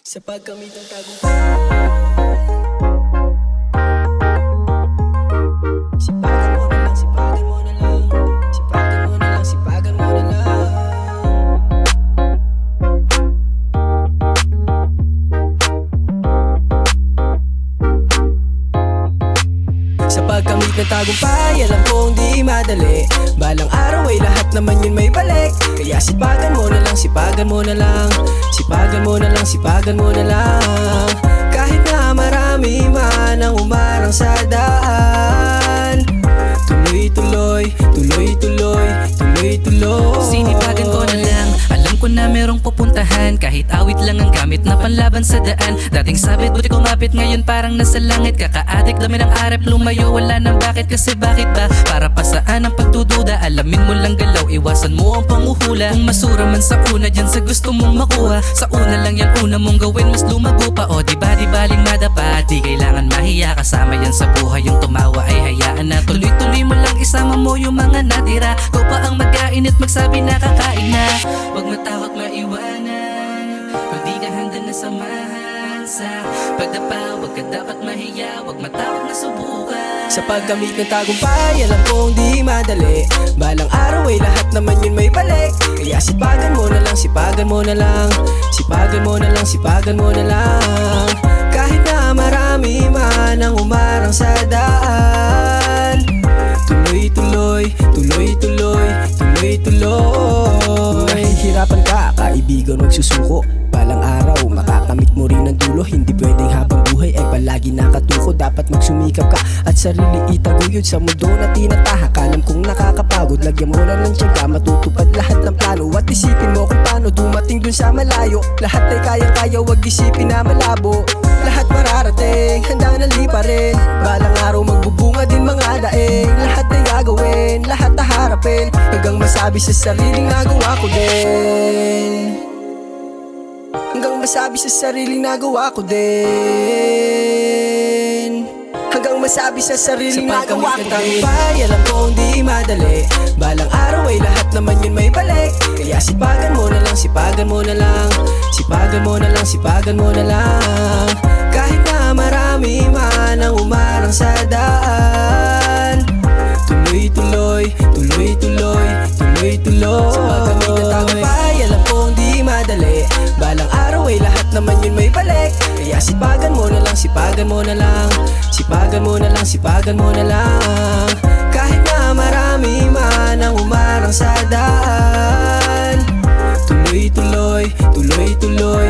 Sa pagkamit ng tagumpay, sipagan mo na lang, sipagan mo na lang, sipagan mo na lang, sipagan mo na lang. Sa pagkamit ng tagumpay, alam kong di madali. Balang araw ay lahat naman yun may balik. Kaya sipagan mo na lang, sipagan mo na lang, sipagan mo na lang, sipagan mo na lang. Kahit na marami man ang umarang sa daan, tuloy-tuloy, tuloy-tuloy, tuloy-tuloy. Sinipagan ko na lang, alam ko na merong pupuntahan. Kahit awit lang ang gamit na panlaban sa daan. Dating sabit, buti ko mapit, ngayon parang nasa langit. Kaka-adik, dami ng arep, lumayo, wala nang bakit. Kasi bakit ba? Para pa saan ang pagdududa? Alamin mo lang galaw, iwasan mo ang panguhula. Kung masura man sa una, dyan sa gusto mong makuha. Sa una lang yan, una mong gawin, mas lumago pa. O di baling madapa, di kailangan mahiya. Kasama yan sa buhay, yung tumawa ay hayaan na. Tuloy-tuloy mo lang, isama mo yung mga natira. Ikaw pa ang mag-kain at magsabi na kakain na. Huwag matakot maiwanan, kung di ka handa na samahan. Sa pagdapa, huwag ka dapat mahiya, huwag matakot na subukan. Sa pagkamit ng tagumpay, alam kong di madali. Balang araw ay lahat naman yun may balik. Kaya sipagan mo na lang, sipagan mo na lang, sipagan mo na lang, sipagan mo na lang. Kahit na marami man ang umarang sa daan, tuloy-tuloy, tuloy-tuloy, tuloy-tuloy. Nahihirapan ka, kaibigan, huwag susuko. Balang araw, makakamit mo rin ang dulo. Hindi pwedeng habang buhay ay palagi nakatuko. Dapat magsumikap ka at sarili itaguyod sa mundo na tinatahak. Alam kong nakakapagod, lagyan mo lang ng tiyaga, matutupad lahat ng plano. At isipin mo kung paano dumating dun sa malayo. Lahat ay kayang-kaya, wag isipin na malabo. Lahat mararating, handa na lipa rin. Balang araw magbubunga din mga daing. Lahat ay gagawin, lahat haharapin, hanggang masabi sa sariling nagawa ko din. Hanggang masabi sa sariling nagawa ko din. Hanggang masabi sa sariling nagawa ko din. Alam kong di madali. Balang araw ay lahat naman yun may balik. Kaya sipagan mo na lang, sipagan mo na lang, sipagan mo na lang, sipagan mo na lang. Kahit na marami man ang umarang sa daan, tuloy-tuloy, tuloy-tuloy, tuloy-tuloy. Sa pagkamit ng tagumpay, alam kong di madali. Balang araw ay lahat naman yun may balik. Kaya sipagan mo na lang, sipagan mo na lang, sipagan mo na lang, sipagan mo na lang. Kahit na marami man ang umarang sa daan, tuloy-tuloy, tuloy-tuloy,